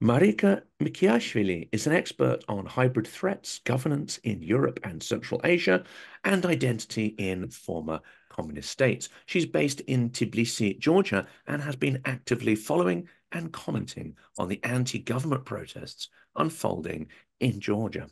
Marika Mikiashvili is an expert on hybrid threats, governance in Europe and Central Asia, and identity in former communist states. She's based in Tbilisi, Georgia, and has been actively following and commenting on the anti-government protests unfolding in Georgia.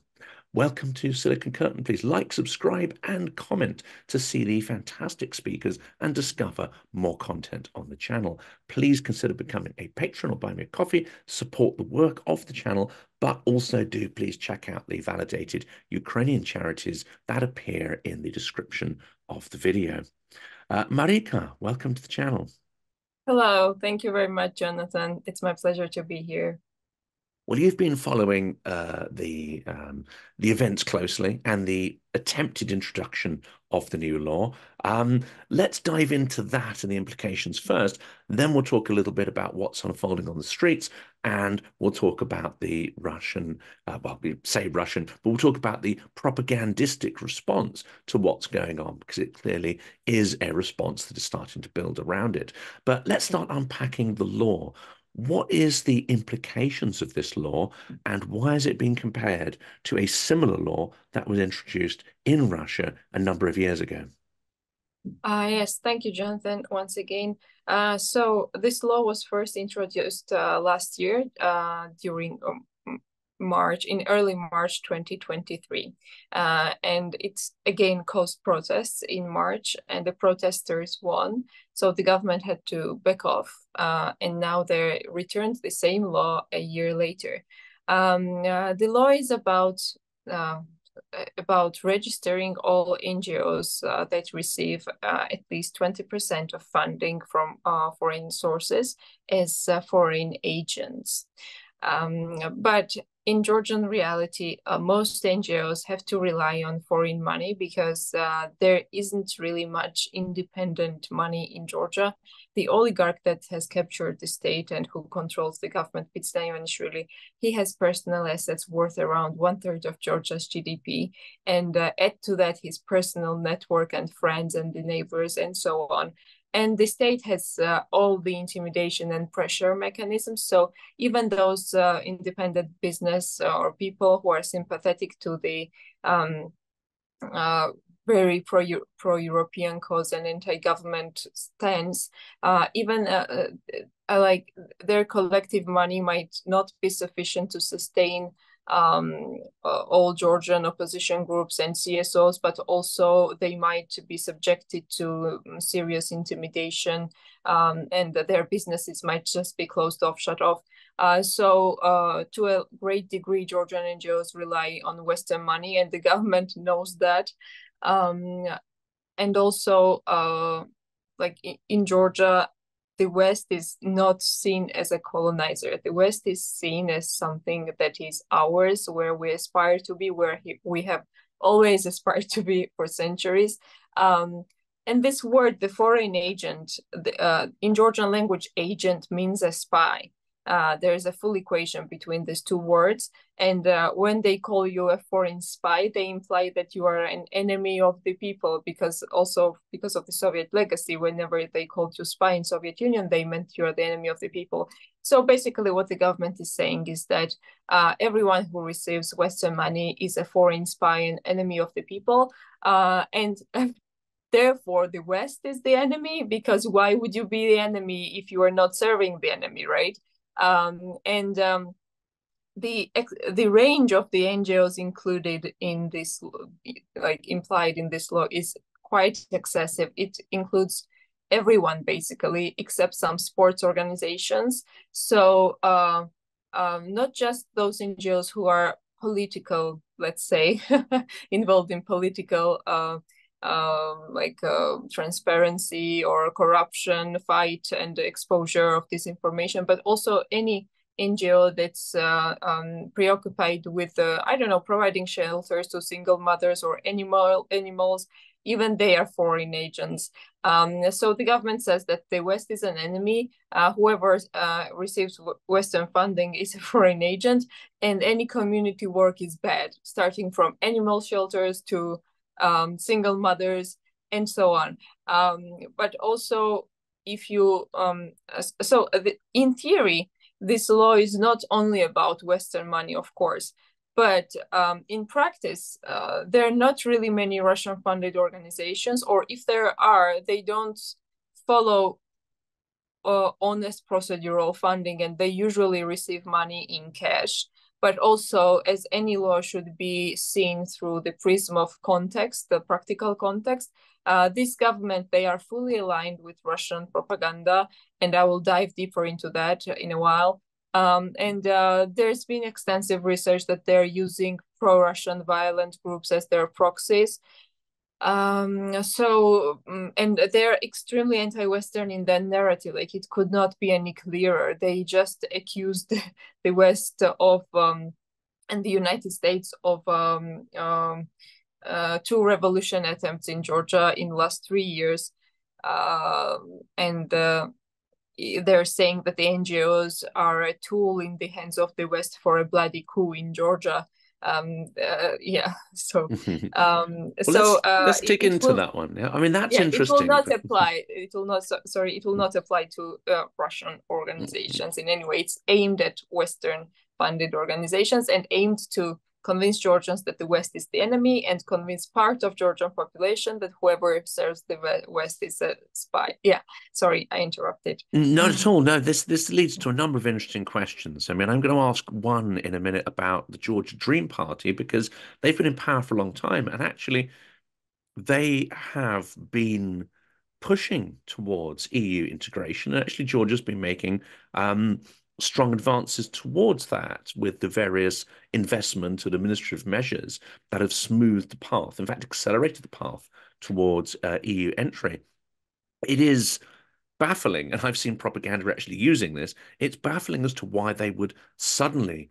Welcome to Silicon Curtain. Please like, subscribe, and comment to see the fantastic speakers and discover more content on the channel. Please consider becoming a patron or buy me a coffee, support the work of the channel, but also do please check out the validated Ukrainian charities that appear in the description of the video. Marika, welcome to the channel. Hello, thank you very much, Jonathan. It's my pleasure to be here. Well, you've been following the events closely and the attempted introduction of the new law. Let's dive into that and the implications first. Then we'll talk a little bit about what's unfolding on the streets, and we'll talk about the Russian, well, we say Russian, but we'll talk about the propagandistic response to what's going on, because it clearly is a response that is starting to build around it. But let's start unpacking the law. What is the implications of this law, and why is it being compared to a similar law that was introduced in Russia a number of years ago? Yes, thank you, Jonathan, once again. So this law was first introduced last year during in early March 2023. And it's again caused protests in March, and the protesters won. So the government had to back off, and now they returned the same law a year later. The law is about registering all NGOs that receive at least 20% of funding from foreign sources as foreign agents. But in Georgian reality, most NGOs have to rely on foreign money because there isn't really much independent money in Georgia. The oligarch that has captured the state and who controls the government, President, he has personal assets worth around 1/3 of Georgia's GDP. And add to that his personal network and friends and the neighbors and so on. And the state has all the intimidation and pressure mechanisms. So even those independent business or people who are sympathetic to the very pro-European cause and anti-government stance, even like their collective money might not be sufficient to sustain all Georgian opposition groups and CSOs, but also they might be subjected to serious intimidation, and their businesses might just be closed off, shut off. So to a great degree, Georgian NGOs rely on Western money, and the government knows that. And also, like in Georgia, the West is not seen as a colonizer. The West is seen as something that is ours, where we aspire to be, where we have always aspired to be for centuries. And this word, the foreign agent, in Georgian language, agent means a spy. There is a full equation between these two words. And when they call you a foreign spy, they imply that you are an enemy of the people, because of the Soviet legacy, whenever they called you spy in Soviet Union, they meant you're the enemy of the people. So basically what the government is saying is that everyone who receives Western money is a foreign spy and enemy of the people. And therefore, the West is the enemy, because why would you be the enemy if you are not serving the enemy, right? The range of the NGOs included in this, like implied in this law, is quite excessive. It includes everyone basically, except some sports organizations. So not just those NGOs who are political, let's say, involved in political transparency or corruption fight and exposure of disinformation, but also any NGO that's preoccupied with, I don't know, providing shelters to single mothers or animals. Even they are foreign agents. So the government says that the West is an enemy. Whoever receives Western funding is a foreign agent, and any community work is bad, starting from animal shelters to single mothers and so on. But also, if you in theory, this law is not only about Western money, of course, but in practice, there are not really many Russian-funded organizations, or if there are, they don't follow honest procedural funding, and they usually receive money in cash. But also, as any law should be seen through the prism of context, the practical context, this government, they are fully aligned with Russian propaganda, and I will dive deeper into that in a while. There's been extensive research that they're using pro-Russian violent groups as their proxies. And they're extremely anti-Western in their narrative. Like, it could not be any clearer. They just accused the West of and the United States of 2 revolution attempts in Georgia in the last 3 years, they're saying that the NGOs are a tool in the hands of the West for a bloody coup in Georgia. Yeah, so let's dig into that one. Yeah, I mean, that's interesting. It will not apply. It will not. Sorry, it will not apply to Russian organizations in any way. It's aimed at Western-funded organizations and aimed to convince Georgians that the West is the enemy, and convince part of Georgian population that whoever serves the West is a spy. Yeah, sorry, I interrupted. Not at all. No, this leads to a number of interesting questions. I mean, I'm going to ask one in a minute about the Georgia Dream Party, because they've been in power for a long time, and actually they have been pushing towards EU integration. And actually, Georgia's been making strong advances towards that with the various investment and administrative measures that have smoothed the path, in fact, accelerated the path towards EU entry. It is baffling, and I've seen propaganda actually using this. It's baffling as to why they would suddenly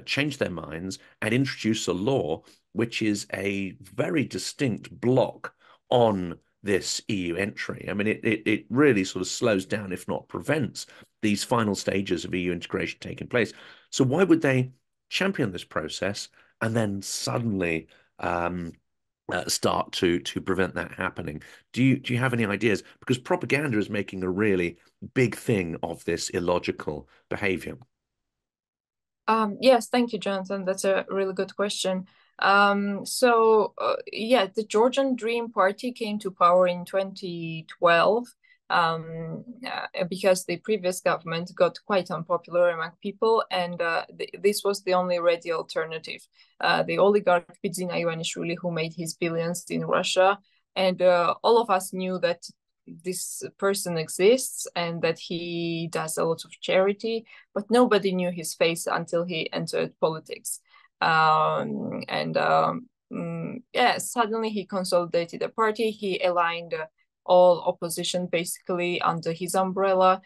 change their minds and introduce a law which is a very distinct block on this EU entry. I mean, it really sort of slows down, if not prevents, these final stages of EU integration taking place. So why would they champion this process and then suddenly start to prevent that happening? Do you have any ideas? Because propaganda is making a really big thing of this illogical behavior. Yes, thank you, Jonathan. That's a really good question. The Georgian Dream Party came to power in 2012 because the previous government got quite unpopular among people, and this was the only ready alternative. The oligarch President Zelenskyy, who made his billions in Russia, and all of us knew that this person exists and that he does a lot of charity, but nobody knew his face until he entered politics. Suddenly he consolidated a party. He aligned all opposition basically under his umbrella,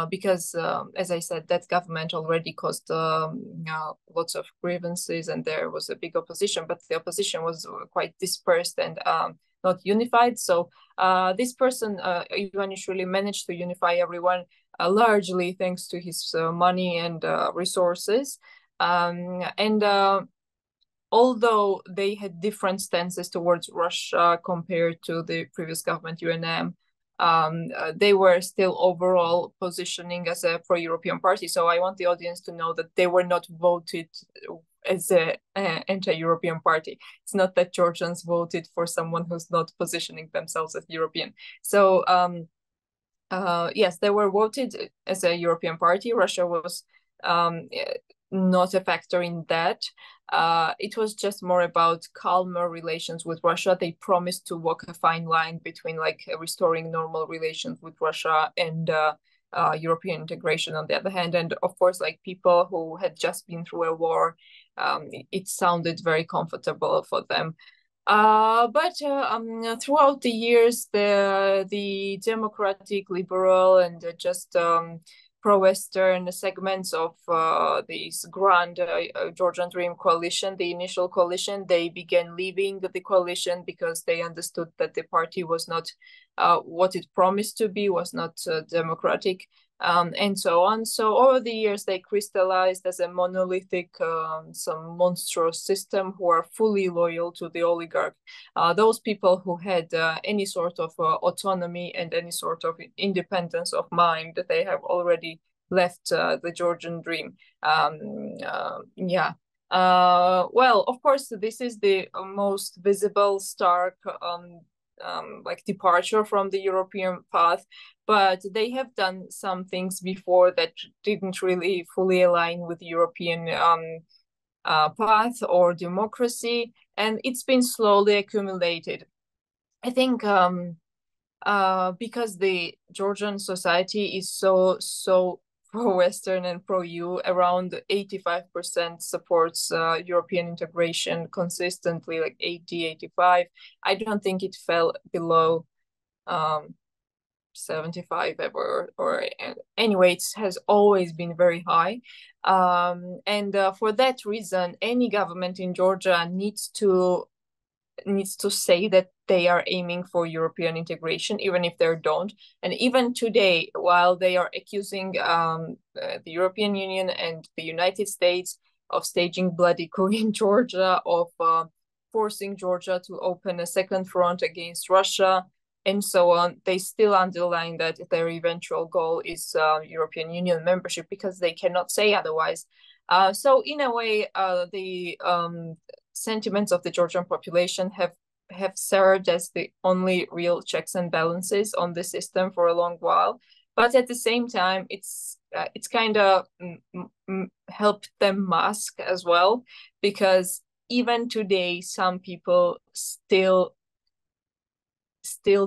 because, as I said, that government already caused lots of grievances, and there was a big opposition, but the opposition was quite dispersed and not unified. So this person, Ivanishvili, managed to unify everyone, largely thanks to his money and resources. Although they had different stances towards Russia compared to the previous government, UNM, they were still overall positioning as a pro-European party. So I want the audience to know that they were not voted as an anti-European party. It's not that Georgians voted for someone who's not positioning themselves as European. So yes, they were voted as a European party. Russia was not a factor in that. It was just more about calmer relations with Russia. They promised to walk a fine line between like restoring normal relations with Russia and European integration on the other hand. And of course, like people who had just been through a war, it sounded very comfortable for them. But throughout the years, the democratic, liberal, and just pro-Western segments of this grand Georgian Dream coalition, the initial coalition, they began leaving the coalition because they understood that the party was not what it promised to be, was not democratic, and so on. So over the years, they crystallized as a monolithic, some monstrous system who are fully loyal to the oligarch. Those people who had any sort of autonomy and any sort of independence of mind, they have already left the Georgian dream. Yeah. Well, of course, this is the most visible, stark, like departure from the European path, but they have done some things before that didn't really fully align with the European path or democracy, and it's been slowly accumulated. I think because the Georgian society is so pro-Western and pro-EU, around 85% supports European integration consistently, like 80, 85. I don't think it fell below 75 ever, or anyway, it has always been very high. And for that reason, any government in Georgia needs to say that they are aiming for European integration, even if they don't. And even today, while they are accusing the European Union and the United States of staging bloody coup in Georgia, of forcing Georgia to open a second front against Russia, and so on, they still underline that their eventual goal is European Union membership, because they cannot say otherwise. So in a way, the sentiments of the Georgian population have served as the only real checks and balances on the system for a long while. But at the same time, it's kind of helped them mask as well, because even today, some people still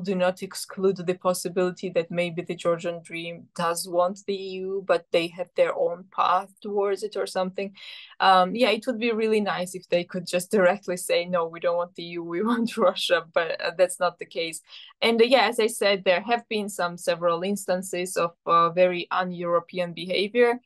do not exclude the possibility that maybe the Georgian dream does want the EU, but they have their own path towards it or something. Yeah, it would be really nice if they could just directly say, no, we don't want the EU, we want Russia, but that's not the case. And yeah, as I said, there have been several instances of very un-European behavior,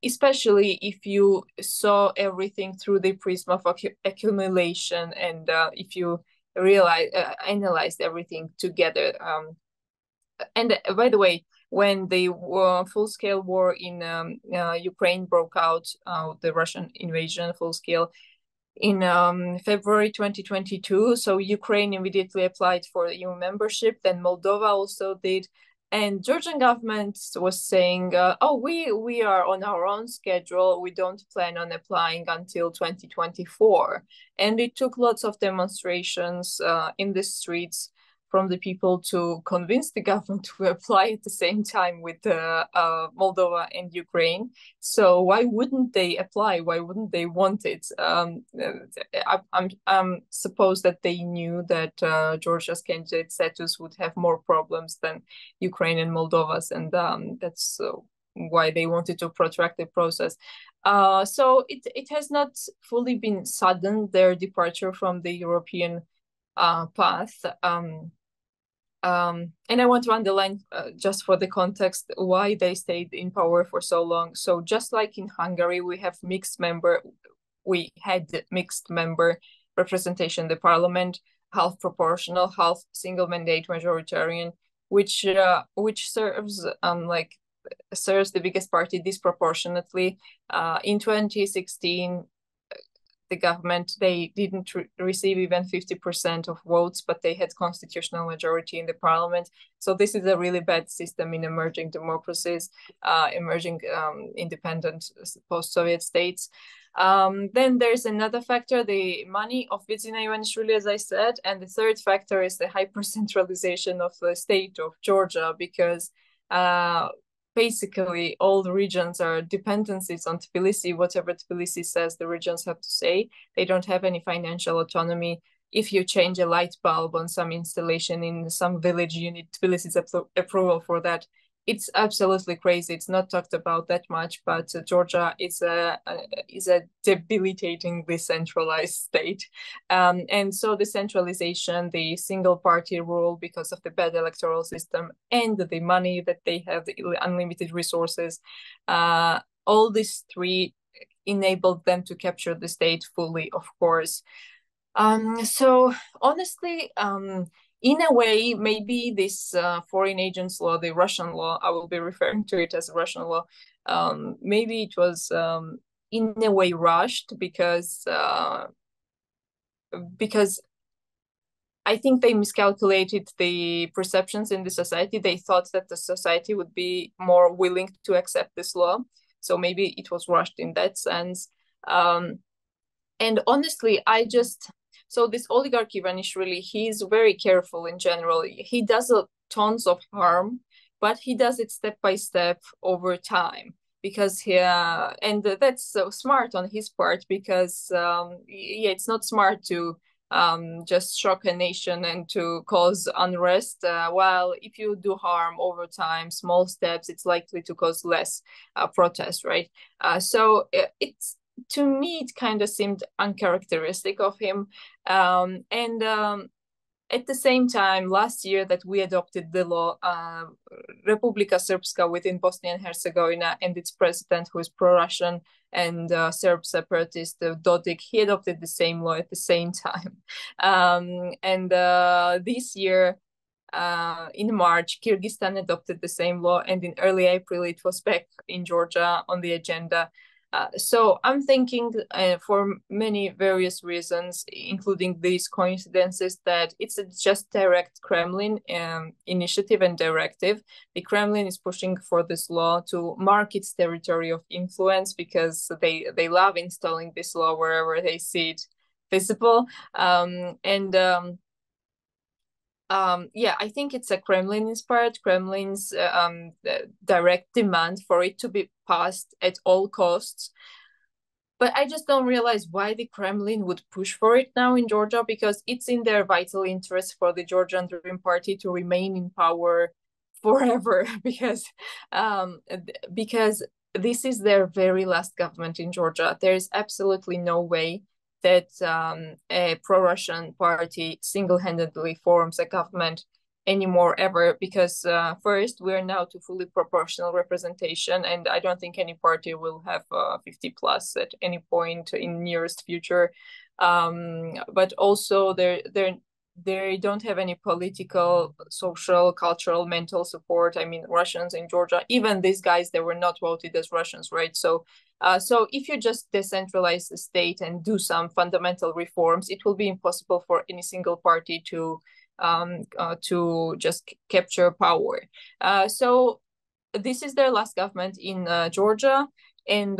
especially if you saw everything through the prism of accumulation, and if you analyzed everything together. And by the way, when the full-scale war in Ukraine broke out, the Russian invasion full-scale in February 2022, so Ukraine immediately applied for EU membership, then Moldova also did. And Georgian government was saying, oh, we are on our own schedule. We don't plan on applying until 2024. And it took lots of demonstrations in the streets from the people to convince the government to apply at the same time with Moldova and Ukraine. So why wouldn't they apply? Why wouldn't they want it? I'm suppose that they knew that Georgia's candidate status would have more problems than Ukraine and Moldova's, and that's why they wanted to protract the process. So it has not fully been sudden, their departure from the European path. And I want to underline, just for the context, why they stayed in power for so long. So just like in Hungary, we had mixed member representation in the parliament, half proportional, half single mandate majoritarian, which serves serves the biggest party disproportionately. In 2016, the government, they didn't receive even 50% of votes, but they had constitutional majority in the parliament. So this is a really bad system in emerging democracies, emerging independent post-Soviet states. Then there's another factor, the money of Bidzina Ivaniishvili, as I said. And the third factor is the hyper-centralization of the state of Georgia, because basically all the regions are dependencies on Tbilisi. Whatever Tbilisi says, the regions have to say. They don't have any financial autonomy. If you change a light bulb on some installation in some village, you need Tbilisi's approval for that. It's absolutely crazy. It's not talked about that much, but Georgia is a debilitatingly centralized state. And so the centralization, the single party rule because of the bad electoral system, and the money that they have, the unlimited resources, all these three enabled them to capture the state fully, of course. So honestly, in a way, maybe this foreign agents law, the Russian law, I will be referring to it as Russian law, maybe it was in a way rushed, because I think they miscalculated the perceptions in the society. They thought that the society would be more willing to accept this law. So maybe it was rushed in that sense. And honestly, so this oligarch Ivanishvili, he's very careful in general. He does tons of harm, but he does it step by step over time. Because and that's so smart on his part, because yeah, it's not smart to just shock a nation and to cause unrest. While if you do harm over time, small steps, it's likely to cause less protest, right? So it's, to me, it kind of seemed uncharacteristic of him. At the same time, last year that we adopted the law, Republika Srpska within Bosnia and Herzegovina, and its president, who is pro-Russian and Serb separatist, Dodik, he adopted the same law at the same time. This year, in March, Kyrgyzstan adopted the same law, and in early April, it was back in Georgia on the agenda. So I'm thinking, for many various reasons, including these coincidences, that it's just direct Kremlin initiative and directive. The Kremlin is pushing for this law to mark its territory of influence, because they love installing this law wherever they see it visible. Yeah, I think it's a Kremlin's direct demand for it to be passed at all costs. But I just don't realize why the Kremlin would push for it now in Georgia, because it's in their vital interest for the Georgian Dream Party to remain in power forever, because this is their very last government in Georgia. There is absolutely no way that a pro-Russian party single-handedly forms a government anymore ever, because first, we're now to fully proportional representation, and I don't think any party will have 50 plus at any point in nearest future. But also they don't have any political, social, cultural, mental support. I mean, Russians in Georgia, even these guys, they were not voted as Russians, right? So if you just decentralize the state and do some fundamental reforms, it will be impossible for any single party to just capture power. So this is their last government in Georgia, and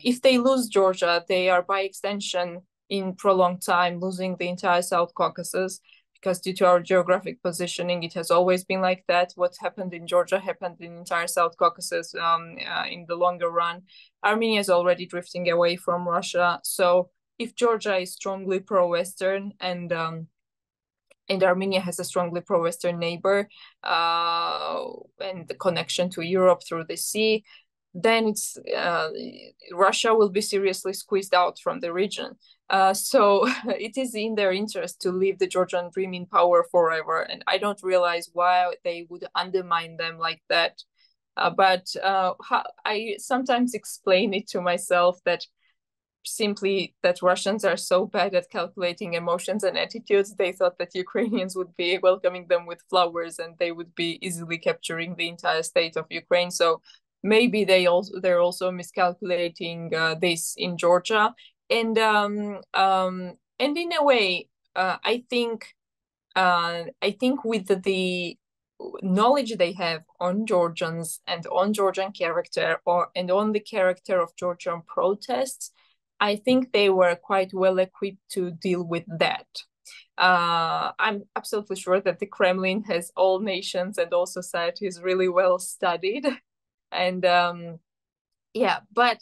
if they lose Georgia, they are by extension in prolonged time losing the entire South Caucasus, because due to our geographic positioning, it has always been like that. What happened in Georgia happened in the entire South Caucasus in the longer run. Armenia is already drifting away from Russia. So if Georgia is strongly pro-Western and Armenia has a strongly pro-Western neighbor and the connection to Europe through the sea, then Russia will be seriously squeezed out from the region. So it is in their interest to leave the Georgian Dream in power forever, and I don't realize why they would undermine them like that. But I sometimes explain it to myself that simply that Russians are so bad at calculating emotions and attitudes, they thought that Ukrainians would be welcoming them with flowers and they would be easily capturing the entire state of Ukraine. So maybe they're also miscalculating this in Georgia. And in a way, I think with the knowledge they have on Georgians and on Georgian character and on the character of Georgian protests, I think they were quite well equipped to deal with that. I'm absolutely sure that the Kremlin has all nations and all societies really well studied. And yeah, but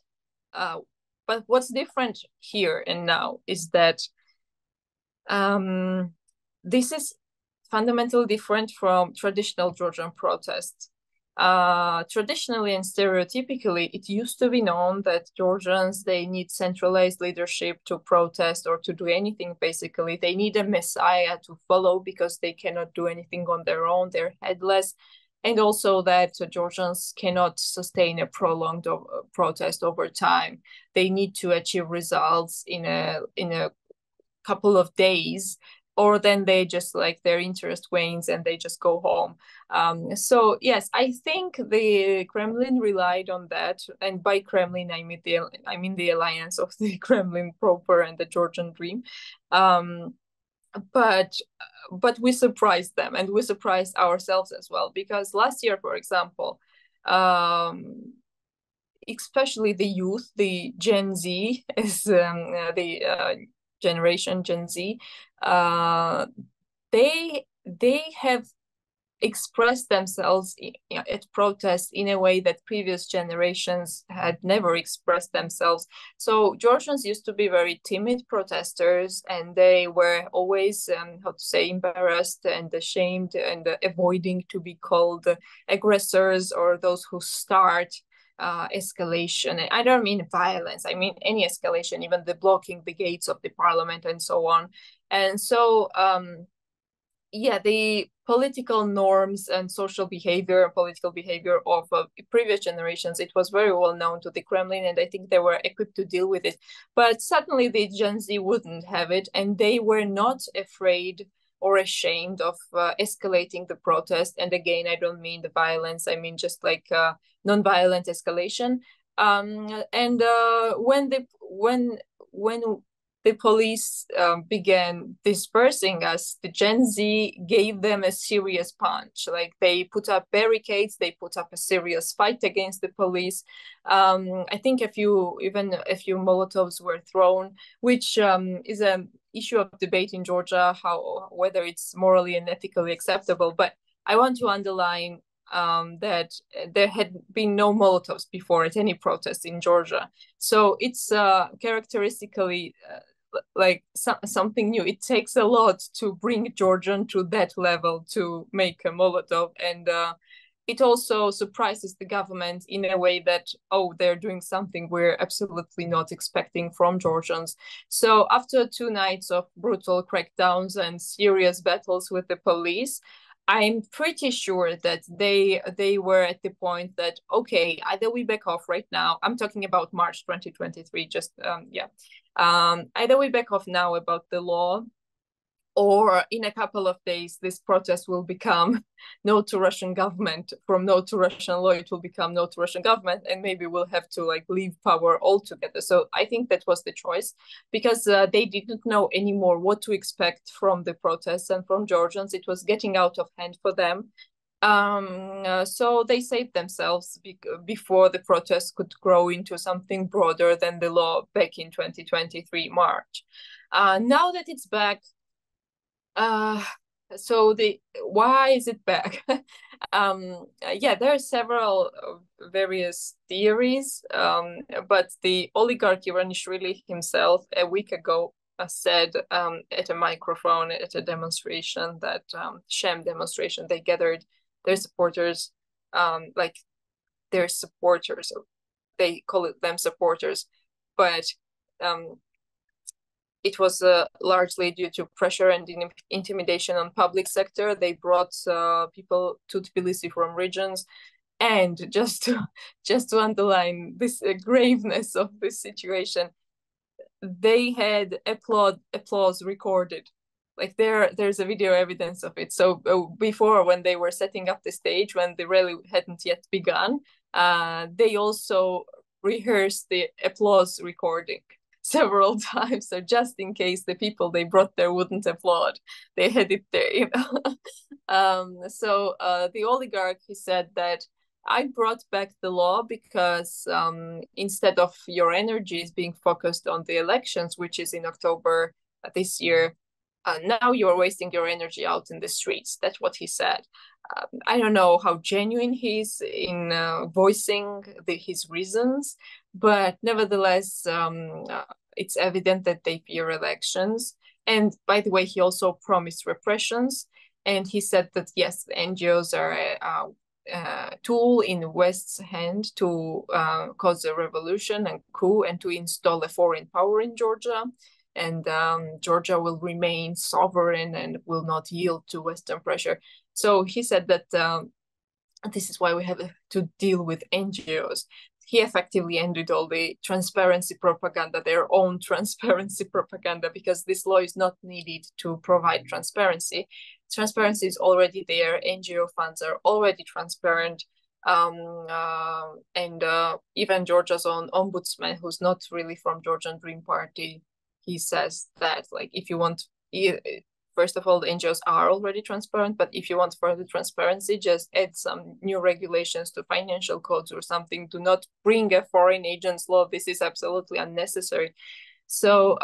what's different here and now is that this is fundamentally different from traditional Georgian protests. Traditionally and stereotypically, it used to be known that Georgians, they need centralized leadership to protest or to do anything, basically. They need a messiah to follow because they cannot do anything on their own. They're headless. And also that Georgians cannot sustain a prolonged protest over time. They need to achieve results in a couple of days, or then they just their interest wanes and they just go home. So yes, I think the Kremlin relied on that, and by Kremlin I mean the alliance of the Kremlin proper and the Georgian Dream. but we surprised them, and we surprised ourselves as well, because last year, for example, especially the youth, the Gen Z, is the generation Gen Z, they have expressed themselves at protests in a way that previous generations had never expressed themselves. So Georgians used to be very timid protesters, and they were always, how to say, embarrassed and ashamed and avoiding to be called aggressors or those who start escalation. And I don't mean violence, I mean any escalation, even the blocking the gates of the parliament and so on. And so yeah, the political norms and social behavior and political behavior of previous generations, it was very well known to the Kremlin, and I think they were equipped to deal with it. But suddenly the Gen Z wouldn't have it, and they were not afraid or ashamed of escalating the protest. And again, I don't mean the violence, I mean just like non-violent escalation. And when the police began dispersing us, the Gen Z gave them a serious punch. Like, they put up barricades, they put up a serious fight against the police. I think even a few Molotovs were thrown, which is an issue of debate in Georgia, whether it's morally and ethically acceptable. But I want to underline that there had been no Molotovs before at any protest in Georgia. So it's characteristically like something new. It takes a lot to bring Georgian to that level to make a Molotov, and it also surprises the government in a way that, oh, they're doing something we're absolutely not expecting from Georgians. So after 2 nights of brutal crackdowns and serious battles with the police, I'm pretty sure that they were at the point that, okay, either we back off right now. I'm talking about March 2023, just either we back off now about the law, or in a couple of days this protest will become no to Russian government. From no to Russian law, it will become no to Russian government, and maybe we'll have to like leave power altogether. So I think that was the choice, because they didn't know anymore what to expect from the protests and from Georgians. It was getting out of hand for them. So they saved themselves before the protests could grow into something broader than the law back in 2023 March. Now that it's back, so why is it back? Yeah, there are several various theories, but the oligarch Ivanishvili himself a week ago said at a microphone at a demonstration, that sham demonstration, they gathered their supporters, like their supporters, they call them supporters, but it was largely due to pressure and intimidation on public sector. They brought people to Tbilisi from regions. And just to underline this graveness of this situation, they had applause recorded. Like there's a video evidence of it. So before, when they were setting up the stage, when the rally hadn't yet begun, they also rehearsed the applause recording several times. So just in case the people they brought there wouldn't applaud, they had it there, you know. So the oligarch, he said that I brought back the law because instead of your energies being focused on the elections, which is in October this year, now you're wasting your energy out in the streets. That's what he said. I don't know how genuine he is in voicing his reasons, but nevertheless, it's evident that they fear elections. And by the way, he also promised repressions. And he said that, yes, the NGOs are a tool in the West's hand to cause a revolution and coup and to install a foreign power in Georgia. And Georgia will remain sovereign and will not yield to Western pressure. So he said that this is why we have to deal with NGOs. He effectively ended all the transparency propaganda, their own transparency propaganda, because this law is not needed to provide transparency. Transparency is already there. NGO funds are already transparent. And even Georgia's own ombudsman, who's not really from Georgian Dream Party, he says that, like, if you want first of all, the NGOs are already transparent, but if you want further transparency, just add some new regulations to financial codes or something. Do not bring a foreign agents law. This is absolutely unnecessary. So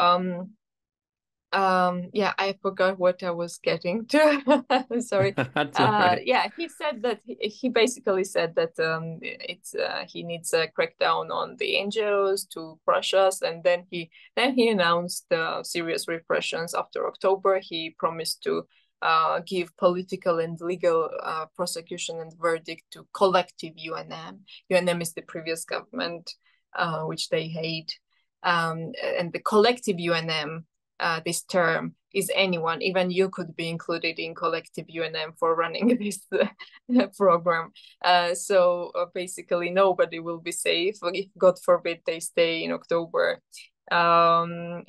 yeah, I forgot what I was getting to. Sorry. That's all right. Yeah, he said that he basically said that he needs a crackdown on the NGOs to crush us, and then he announced serious repressions after October. He promised to give political and legal prosecution and verdict to collective UNM. UNM is the previous government, which they hate, and the collective UNM. This term is anyone, even you could be included in collective UNM for running this program. So basically nobody will be safe if, God forbid, they stay in October. And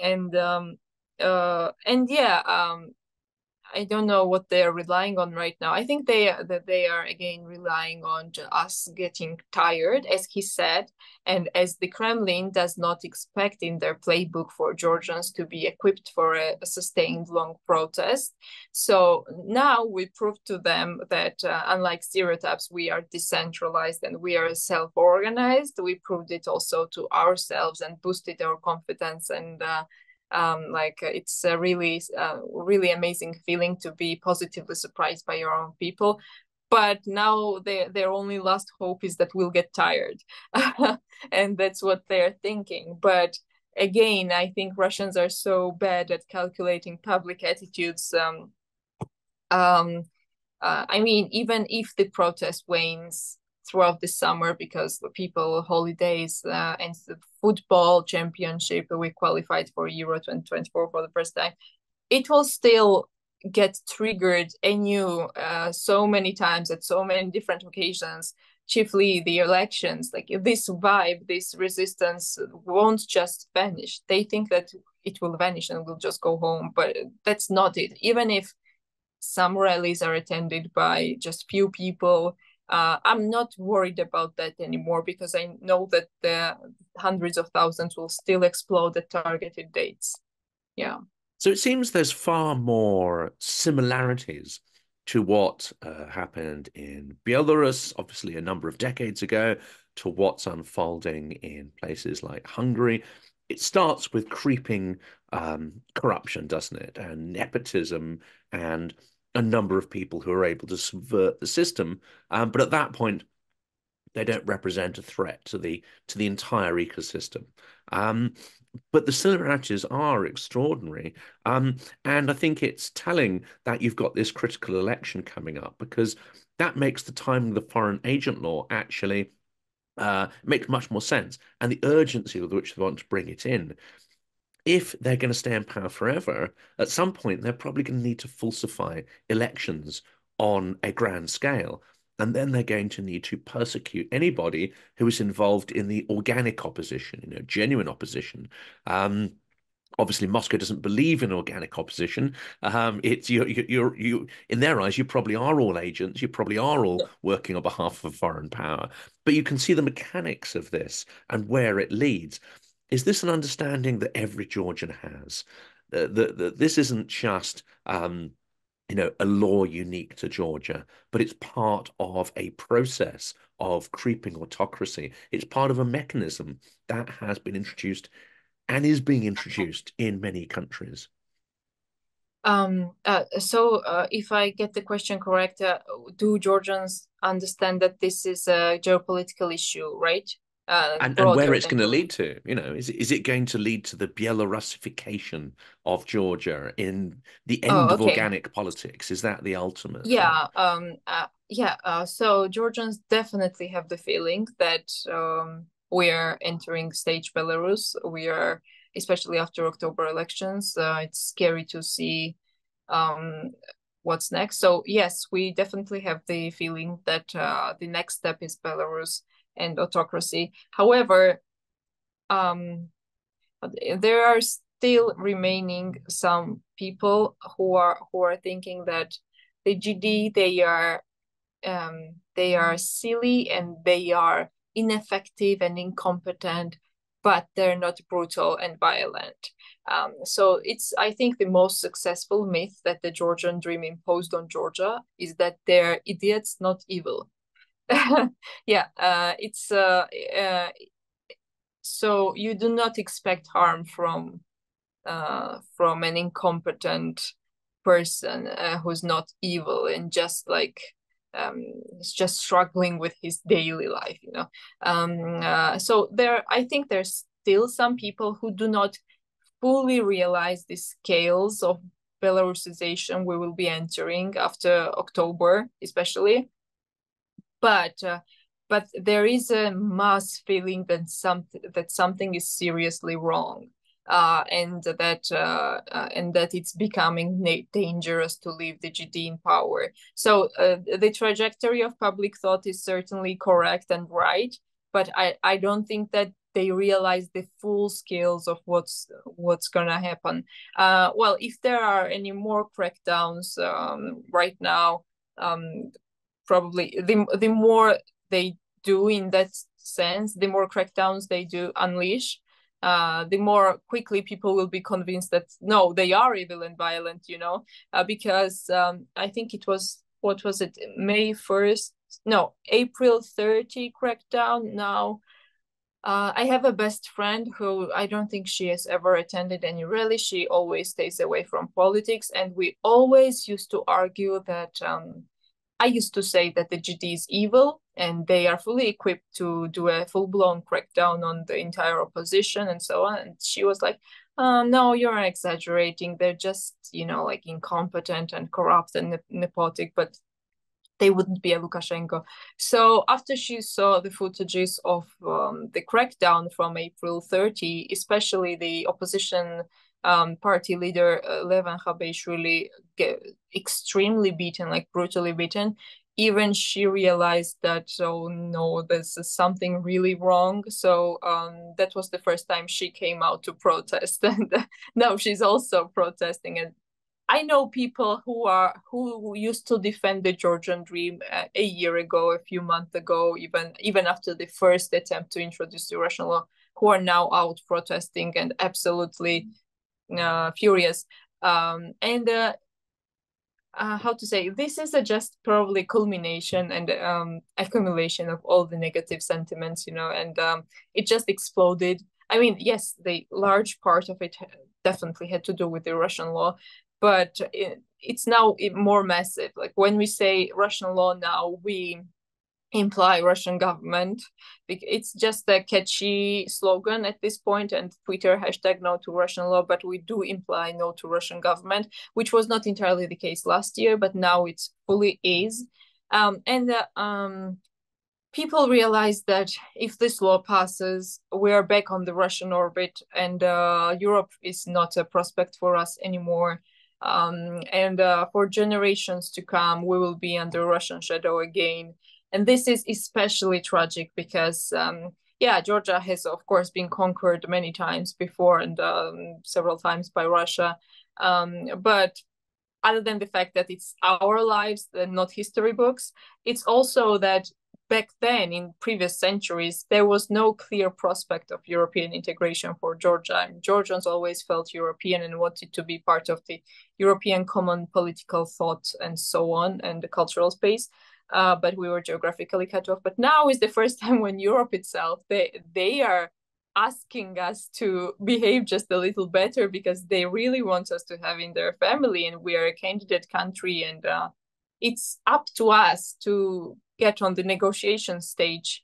yeah, I don't know what they are relying on right now. I think they are again relying on us getting tired, as he said, and as the Kremlin does not expect in their playbook for Georgians to be equipped for a sustained long protest. So now we prove to them that unlike stereotypes, we are decentralized and we are self-organized. We proved it also to ourselves and boosted our confidence, and like it's a really amazing feeling to be positively surprised by your own people. But now their only last hope is that we'll get tired. And that's what they're thinking. But again, I think Russians are so bad at calculating public attitudes. I mean, even if the protest wanes throughout the summer because the people holidays and the football championship, we qualified for Euro 2024 for the first time, it will still get triggered anew so many times at so many different occasions, chiefly the elections. Like this vibe, this resistance won't just vanish. They think that it will vanish and we'll just go home, but that's not it. Even if some rallies are attended by just few people, I'm not worried about that anymore because I know that the hundreds of thousands will still explode at targeted dates. Yeah. So it seems there's far more similarities to what happened in Belarus, obviously a number of decades ago, to what's unfolding in places like Hungary. It starts with creeping corruption, doesn't it? And nepotism and a number of people who are able to subvert the system. But at that point, they don't represent a threat to the entire ecosystem. But the similarities are extraordinary. And I think it's telling that you've got this critical election coming up because that makes the timing of the foreign agent law actually make much more sense. And the urgency with which they want to bring it in. If they're going to stay in power forever, at some point, they're probably going to need to falsify elections on a grand scale. And then they're going to need to persecute anybody who is involved in the organic opposition, genuine opposition. Obviously, Moscow doesn't believe in organic opposition. It's you in their eyes, you probably are all agents. You probably are all working on behalf of a foreign power. But you can see the mechanics of this and where it leads. Is this an understanding that every Georgian has? That this isn't just a law unique to Georgia, but it's part of a process of creeping autocracy. It's part of a mechanism that has been introduced and is being introduced in many countries. So if I get the question correct, do Georgians understand that this is a geopolitical issue, right? And where it's going to lead to, is it going to lead to the Belarusification of Georgia in the end of organic politics? Is that the ultimate? Yeah, so Georgians definitely have the feeling that we are entering stage Belarus. We are, especially after October elections, it's scary to see what's next. So yes, we definitely have the feeling that the next step is Belarus and autocracy. However, there are still remaining some people who are thinking that the GD they are silly and they are ineffective and incompetent but they're not brutal and violent. So it's, I think, the most successful myth that the Georgian dream imposed on Georgia is that they're idiots, not evil. Yeah, so you do not expect harm from an incompetent person who's not evil and just like is just struggling with his daily life, you know. So I think there's still some people who do not fully realize the scales of Belarusization we will be entering after October, especially. But there is a mass feeling that something is seriously wrong, and that it's becoming dangerous to leave the GD in power. So the trajectory of public thought is certainly correct and right, but I don't think that they realize the full scales of what's gonna happen. Well, if there are any more crackdowns right now, probably the more they do in that sense, the more crackdowns they do unleash, the more quickly people will be convinced that no, they are evil and violent, you know, because I think it was, what was it, May 1st? No, April 30 crackdown now. I have a best friend who I don't think she has ever attended any rally. She always stays away from politics. And we always used to argue that I used to say that the GD is evil and they are fully equipped to do a full-blown crackdown on the entire opposition and so on. And she was like, no, you're exaggerating. They're just, you know, like incompetent and corrupt and nepotic, but they wouldn't be a Lukashenko. So after she saw the footages of the crackdown from April 30, especially the opposition party leader Levan Khabeshvili get extremely beaten, like brutally beaten, even she realized that, oh no, this is something really wrong. So that was the first time she came out to protest, and now she's also protesting. And I know people who used to defend the Georgian dream a year ago, a few months ago, even after the first attempt to introduce the Russian law, who are now out protesting and absolutely furious. And how to say, this is just probably culmination and accumulation of all the negative sentiments, you know, and it just exploded. I mean, yes, the large part of it definitely had to do with the Russian law, but it's now more massive. Like when we say Russian law now, we imply Russian government. It's just a catchy slogan at this point, and Twitter hashtag no to Russian law, but we do imply no to Russian government, which was not entirely the case last year, but now it fully is. People realize that if this law passes, we are back on the Russian orbit, and Europe is not a prospect for us anymore. For generations to come, we will be under Russian shadow again. And this is especially tragic because, Georgia has, of course, been conquered many times before and several times by Russia. But other than the fact that it's our lives and not history books, it's also that back then, in previous centuries, there was no clear prospect of European integration for Georgia. And Georgians always felt European and wanted to be part of the European common political thought and so on, and the cultural space. But we were geographically cut off. But now is the first time when Europe itself, they are asking us to behave just a little better because they really want us to have in their family, and we are a candidate country, and it's up to us to get on the negotiation stage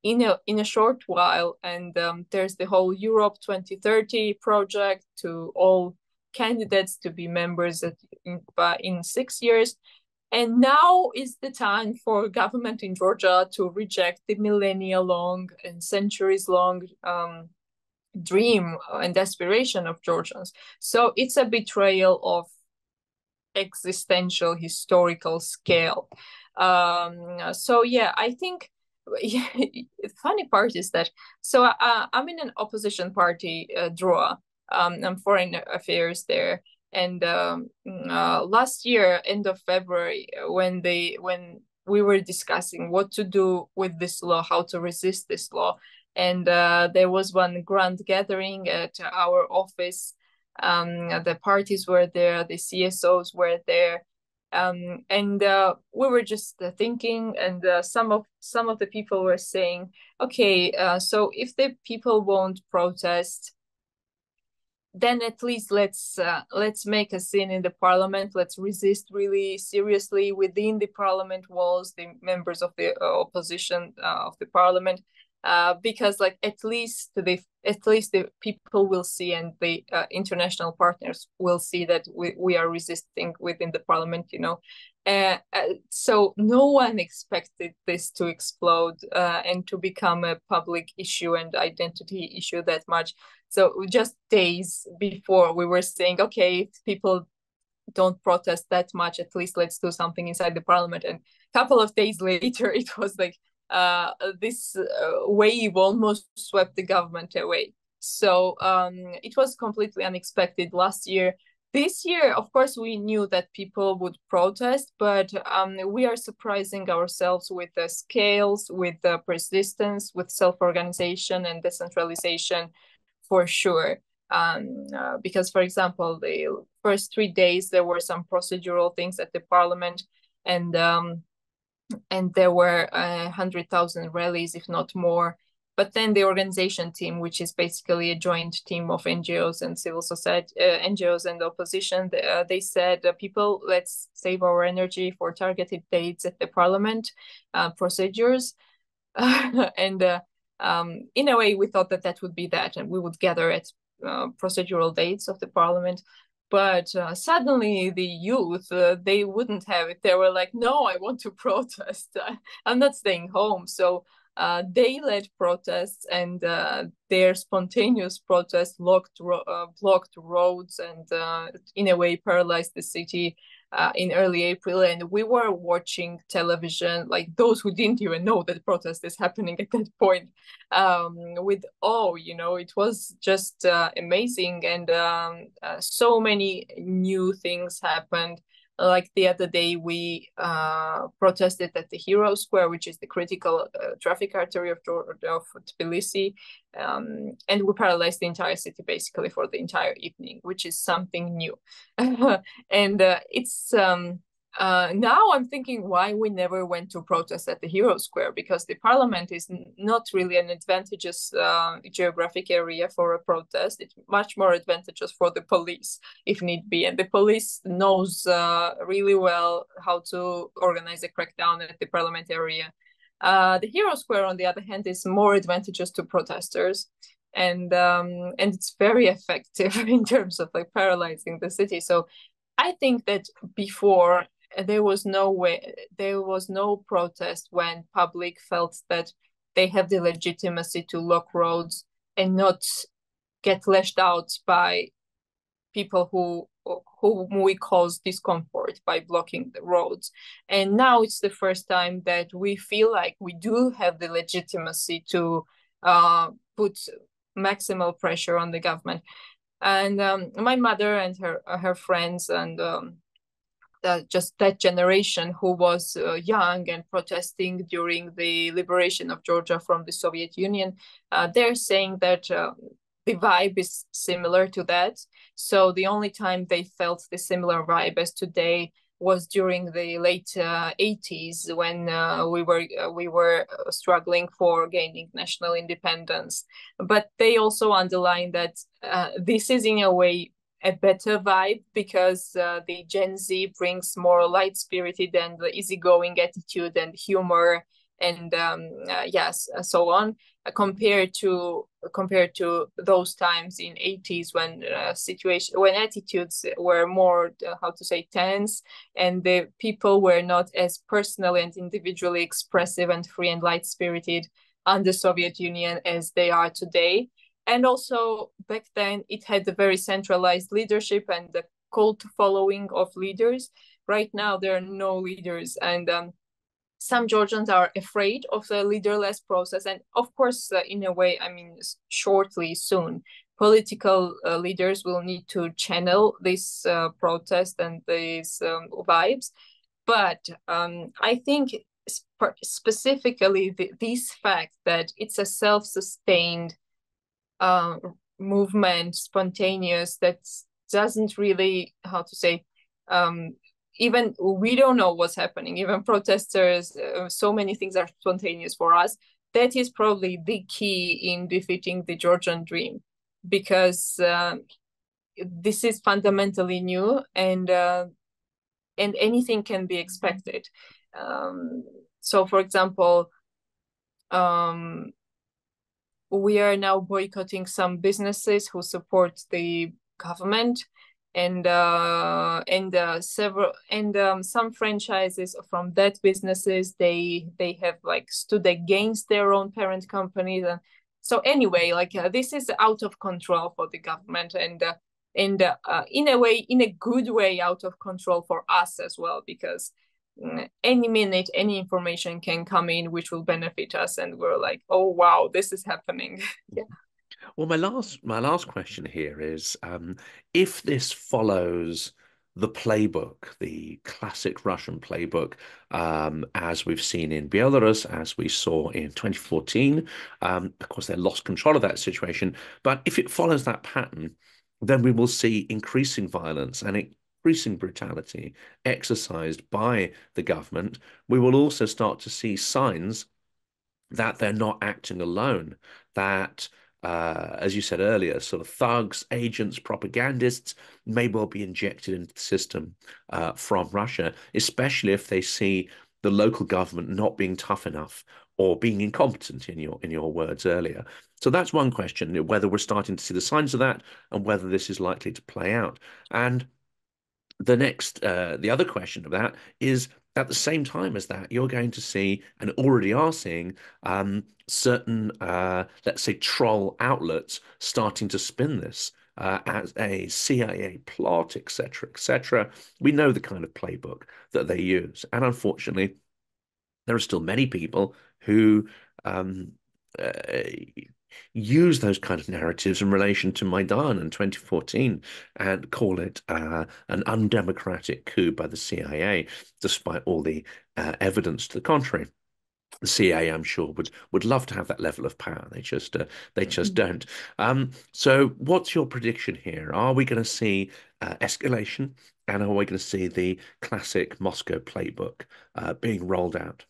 in a short while. And there's the whole Europe 2030 project to all candidates to be members in 6 years. And now is the time for government in Georgia to reject the millennia-long and centuries-long dream and aspiration of Georgians. So it's a betrayal of existential historical scale. I think the funny part is that, I'm in an opposition party, DROA. I'm foreign affairs there. And last year, end of February, when we were discussing what to do with this law, how to resist this law, And there was one grand gathering at our office. The parties were there, the CSOs were there, and we were just thinking, and some of the people were saying, okay, so if the people won't protest, then at least let's make a scene in the parliament. Let's resist really seriously within the parliament walls, the members of the opposition of the parliament, because like at least the people will see, and the international partners will see that we are resisting within the parliament, you know. So no one expected this to explode and to become a public issue and identity issue that much. So just days before, we were saying, okay, if people don't protest that much, at least let's do something inside the parliament. And a couple of days later, it was like this wave almost swept the government away. So it was completely unexpected last year. This year, of course, we knew that people would protest, but we are surprising ourselves with the scales, with the persistence, with self-organization and decentralization, for sure. Because, for example, the first 3 days, there were some procedural things at the parliament, and there were 100,000 rallies, if not more. But then the organization team, which is basically a joint team of NGOs and civil society, NGOs and opposition, they said, people, let's save our energy for targeted dates at the parliament procedures. And in a way, we thought that would be that, and we would gather at procedural dates of the parliament. But suddenly the youth, they wouldn't have it. They were like, no, I want to protest. I'm not staying home. So they led protests, and their spontaneous protests blocked roads and in a way paralyzed the city in early April. And we were watching television, like those who didn't even know that protest is happening at that point, with awe. You know, it was just amazing. And so many new things happened. Like the other day, we protested at the Hero Square, which is the critical traffic artery of Tbilisi, and we paralyzed the entire city basically for the entire evening, which is something new. And it's now I'm thinking why we never went to protest at the Hero Square, because the parliament is not really an advantageous geographic area for a protest. It's much more advantageous for the police if need be, and the police knows really well how to organize a crackdown at the parliament area. The Hero Square, on the other hand, is more advantageous to protesters, and it's very effective in terms of like paralyzing the city. So I think that before, there was no protest when public felt that they have the legitimacy to lock roads and not get lashed out by people whom we cause discomfort by blocking the roads. And now it's the first time that we feel like we do have the legitimacy to put maximal pressure on the government. And my mother and her friends, and just that generation who was young and protesting during the liberation of Georgia from the Soviet Union, they're saying that the vibe is similar to that. So the only time they felt the similar vibe as today was during the late 80s, when we were struggling for gaining national independence. But they also underline that this is in a way a better vibe, because the Gen Z brings more light-spirited and easygoing attitude and humor, and yes, so on, compared to those times in 80s when attitudes were more how to say tense, and the people were not as personally and individually expressive and free and light-spirited under Soviet Union as they are today. And also back then it had a very centralized leadership and the cult following of leaders. Right now there are no leaders, and some Georgians are afraid of the leaderless process. And of course, in a way, I mean, shortly, soon, political leaders will need to channel this protest and these vibes. But I think specifically this fact that it's a self-sustained movement, spontaneous, that doesn't really, how to say, even we don't know what's happening, even protesters, so many things are spontaneous for us. That is probably the key in defeating the Georgian dream, because this is fundamentally new, and anything can be expected. So, for example, we are now boycotting some businesses who support the government, and some franchises from that businesses, they have like stood against their own parent companies. And so anyway, like this is out of control for the government, and in a way, in a good way, out of control for us as well, because any minute any information can come in which will benefit us, and we're like, oh wow, this is happening. Yeah. Well, my last question here is, if this follows the playbook, the classic Russian playbook, as we've seen in Belarus, as we saw in 2014, of course, they lost control of that situation. But if it follows that pattern, then we will see increasing violence and increasing brutality exercised by the government. We will also start to see signs that they're not acting alone, that as you said earlier, sort of thugs, agents, propagandists may well be injected into the system from Russia, especially if they see the local government not being tough enough or being incompetent, in your words earlier. So that's one question, whether we're starting to see the signs of that and whether this is likely to play out. And the other question of that is, at the same time as that, you're going to see, and already are seeing, certain, let's say, troll outlets starting to spin this as a CIA plot, etc., etc. We know the kind of playbook that they use, and unfortunately, there are still many people who use those kind of narratives in relation to Maidan in 2014 and call it an undemocratic coup by the CIA, despite all the evidence to the contrary. The CIA, I'm sure, would love to have that level of power. They just don't. So what's your prediction here? Are we going to see escalation, and are we going to see the classic Moscow playbook being rolled out?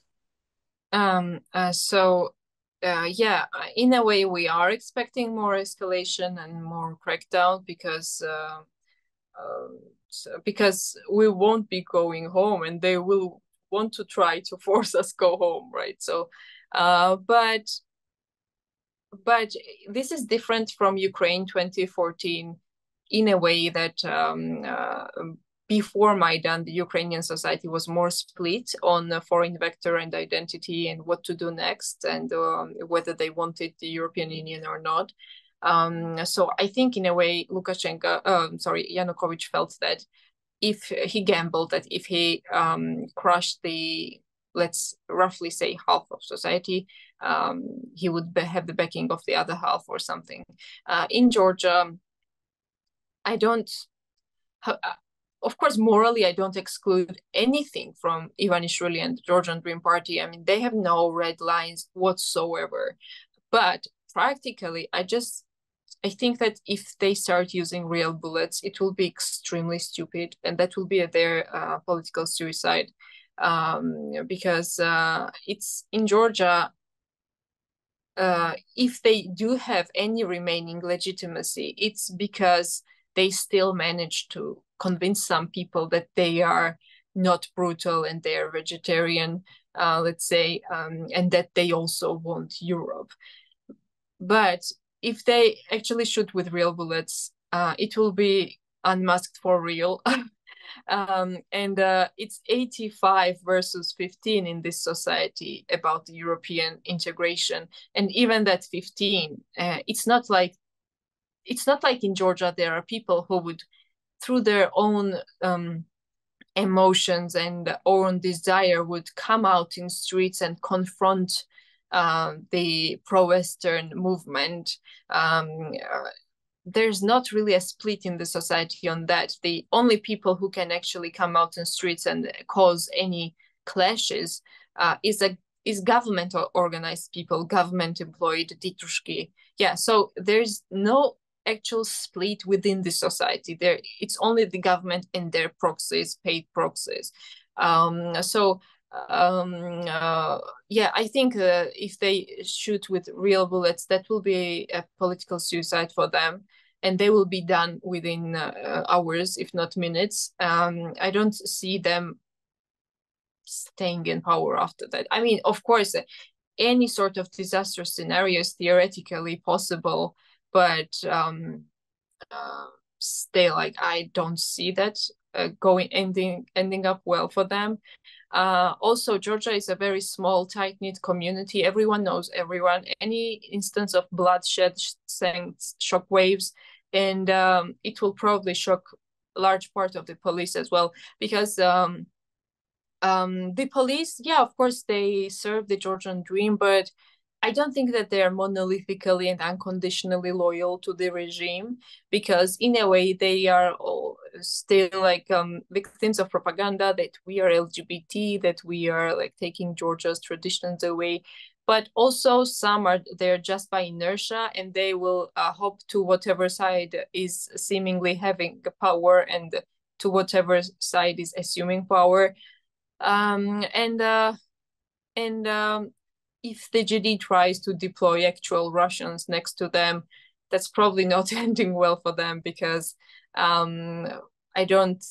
Yeah, in a way, we are expecting more escalation and more crackdown, because we won't be going home, and they will want to try to force us go home, right? So, but this is different from Ukraine 2014 in a way that before Maidan, the Ukrainian society was more split on foreign vector and identity and what to do next, and whether they wanted the European Union or not. So I think in a way, Yanukovych felt that if he gambled, that if he crushed the, let's roughly say, half of society, he would have the backing of the other half or something. In Georgia, I don't... Of course, morally, I don't exclude anything from Ivanishvili and the Georgian Dream Party. I mean, they have no red lines whatsoever. But practically, I think that if they start using real bullets, it will be extremely stupid, and that will be their political suicide. Because it's in Georgia, if they do have any remaining legitimacy, it's because they still manage to convince some people that they are not brutal and they are vegetarian, let's say, and that they also want Europe. But if they actually shoot with real bullets, it will be unmasked for real. And it's 85 versus 15 in this society about the European integration. And even that 15, it's not like in Georgia there are people who would, through their own emotions and own desire, would come out in streets and confront the pro-Western movement. There's not really a split in the society on that. The only people who can actually come out in streets and cause any clashes is government organized people, government employed, titushki. Yeah, so there's no actual split within the society. It's only the government and their proxies, paid proxies. Yeah, I think if they shoot with real bullets, that will be a political suicide for them, and they will be done within hours, if not minutes. I don't see them staying in power after that. I mean, of course, any sort of disaster scenario is theoretically possible, but still, like, I don't see that ending up well for them. Also, Georgia is a very small, tight-knit community. Everyone knows everyone. Any instance of bloodshed sends shockwaves, and it will probably shock a large part of the police as well, because the police, yeah, of course, they serve the Georgian dream, but I don't think that they are monolithically and unconditionally loyal to the regime, because in a way they are all still like victims of propaganda that we are LGBT, that we are like taking Georgia's traditions away. But also some are there just by inertia, and they will hop to whatever side is seemingly having power and to whatever side is assuming power. If the GD tries to deploy actual Russians next to them, that's probably not ending well for them, because I don't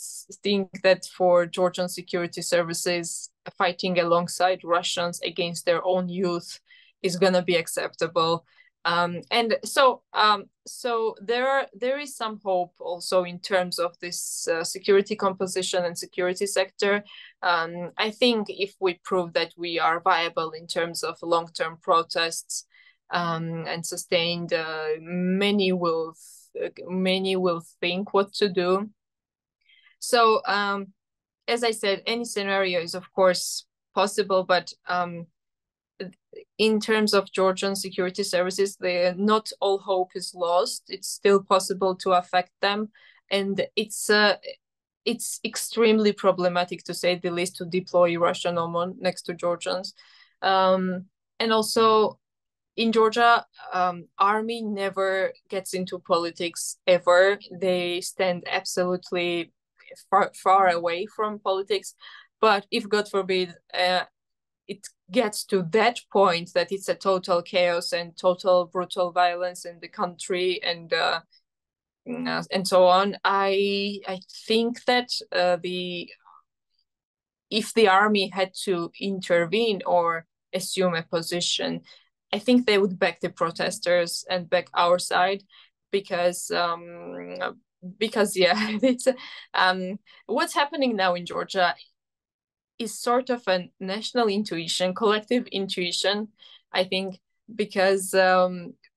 think that for Georgian security services, fighting alongside Russians against their own youth is going to be acceptable. So there is some hope also in terms of this security composition and security sector. I think if we prove that we are viable in terms of long-term protests and sustained, many will think what to do. So as I said, any scenario is of course possible, but in terms of Georgian security services, not all hope is lost. It's still possible to affect them, and it's extremely problematic, to say the least, to deploy Russian OMON next to Georgians. And also in Georgia, army never gets into politics ever. They stand absolutely far away from politics. But if, God forbid, it gets to that point that it's a total chaos and total brutal violence in the country and so on, I think that if the army had to intervene or assume a position, I think they would back the protesters and back our side, because yeah, it's what's happening now in Georgia is sort of a national intuition, collective intuition, I think, because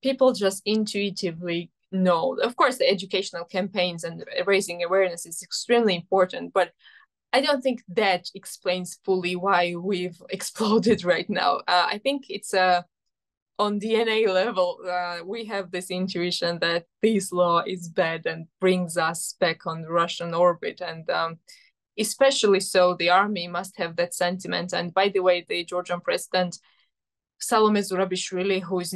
people just intuitively know. Of course, the educational campaigns and raising awareness is extremely important, but I don't think that explains fully why we've exploded right now. I think it's on DNA level, we have this intuition that this law is bad and brings us back on Russian orbit, and especially so the army must have that sentiment. And by the way, the Georgian president Salome Zurabishvili, who is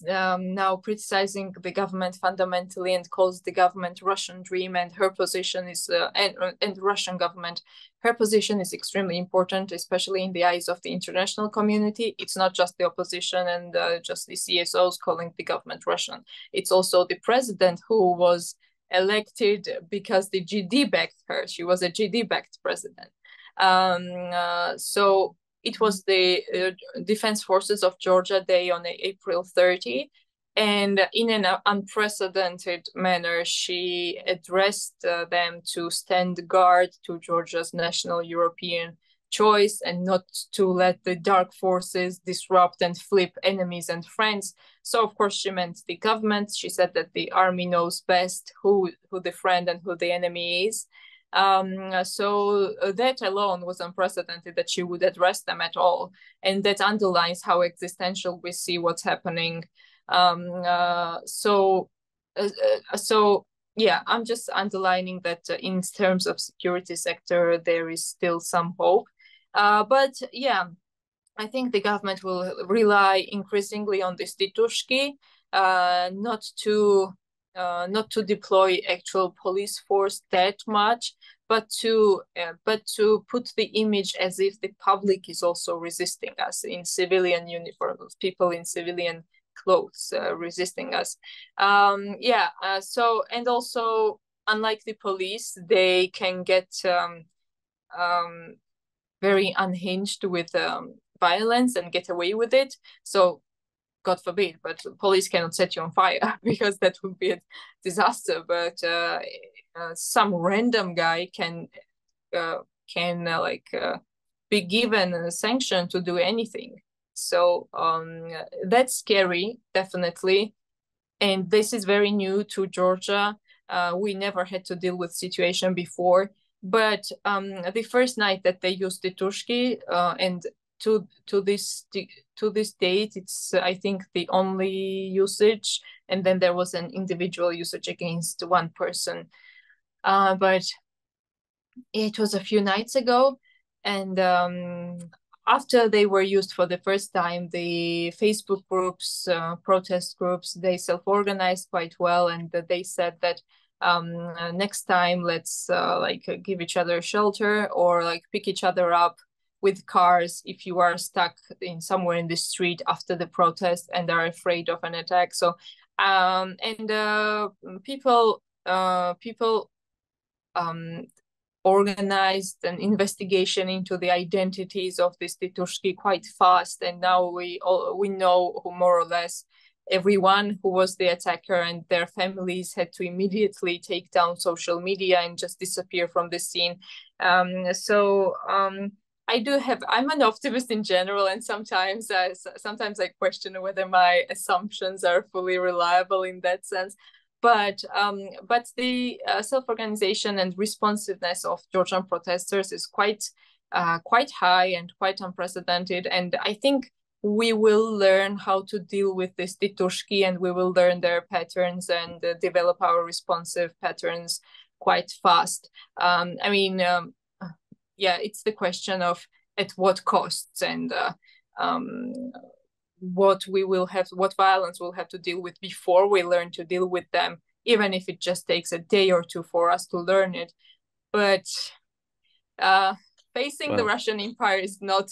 now criticizing the government fundamentally and calls the government Russian dream, and her position is and Russian government, her position is extremely important, especially in the eyes of the international community. It's not just the opposition and just the CSOs calling the government Russian. It's also the president, who was elected because the GD backed her. She was a GD backed president. So it was the Defense Forces of Georgia Day on April 30, and in an unprecedented manner, she addressed them to stand guard to Georgia's national European choice and not to let the dark forces disrupt and flip enemies and friends. So of course she meant the government. She said that the army knows best who the friend and who the enemy is. So that alone was unprecedented, that she would address them at all, and that underlines how existential we see what's happening. So yeah, I'm just underlining that in terms of security sector, there is still some hope. But yeah, I think the government will rely increasingly on this titushki, not to deploy actual police force that much, but to put the image as if the public is also resisting us in civilian uniforms, people in civilian clothes resisting us. So, and also, unlike the police, they can get very unhinged with violence and get away with it. So God forbid, but police cannot set you on fire because that would be a disaster. But some random guy can be given a sanction to do anything. So that's scary, definitely. And this is very new to Georgia. We never had to deal with situation before. But the first night that they used the Tushki, and to this date, it's I think the only usage, and then there was an individual usage against one person. But it was a few nights ago, and after they were used for the first time, the Facebook groups, protest groups, they self-organized quite well, and they said that next time let's give each other shelter or like pick each other up with cars if you are stuck in somewhere in the street after the protest and are afraid of an attack. So people organized an investigation into the identities of this Titushki quite fast, and now we know who more or less everyone who was the attacker, and their families had to immediately take down social media and just disappear from the scene. I'm an optimist in general, and sometimes I question whether my assumptions are fully reliable in that sense. But the self-organization and responsiveness of Georgian protesters is quite high and quite unprecedented. And I think we will learn how to deal with this titushki, and we will learn their patterns and develop our responsive patterns quite fast. It's the question of at what costs, and what violence we'll have to deal with before we learn to deal with them, even if it just takes a day or two for us to learn it. But facing the Russian Empire is not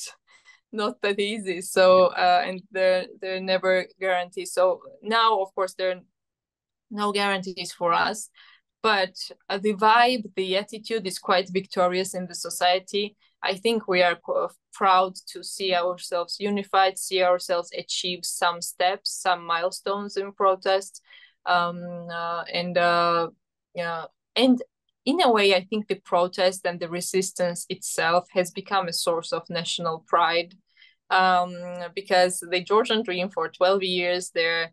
that easy. So and there are never guarantees. So now, of course, there are no guarantees for us, but the vibe, the attitude is quite victorious in the society. I think we are proud to see ourselves unified, see ourselves achieve some steps, some milestones in protest. And in a way, I think the protest and the resistance itself has become a source of national pride, because the Georgian dream for 12 years, they are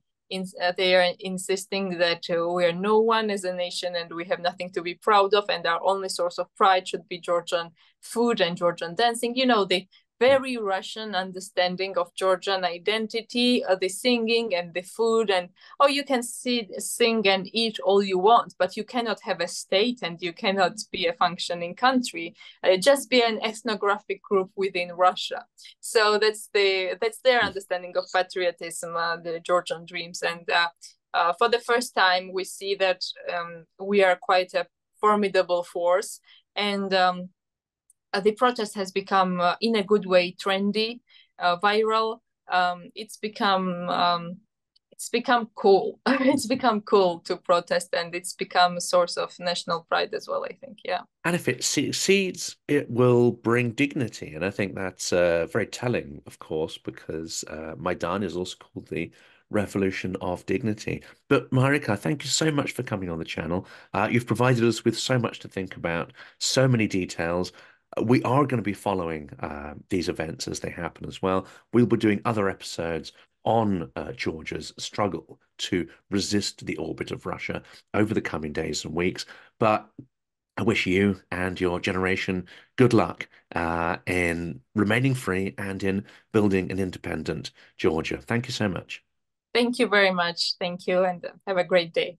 insisting that we are no one as a nation and we have nothing to be proud of, and our only source of pride should be Georgian food and Georgian dancing. You know, the very Russian understanding of Georgian identity, the singing and the food, and you can sing and eat all you want, but you cannot have a state and you cannot be a functioning country. Just be an ethnographic group within Russia. So that's their understanding of patriotism, the Georgian dreams. And for the first time, we see that we are quite a formidable force, and the protest has become, in a good way, trendy, viral. It's become cool. It's become cool to protest, and it's become a source of national pride as well, I think. Yeah. And if it succeeds, it will bring dignity. And I think that's very telling, of course, because Maidan is also called the Revolution of Dignity. But Marika, thank you so much for coming on the channel. You've provided us with so much to think about, so many details. We are going to be following these events as they happen as well. We'll be doing other episodes on Georgia's struggle to resist the orbit of Russia over the coming days and weeks. But I wish you and your generation good luck in remaining free and in building an independent Georgia. Thank you so much. Thank you very much. Thank you, and have a great day.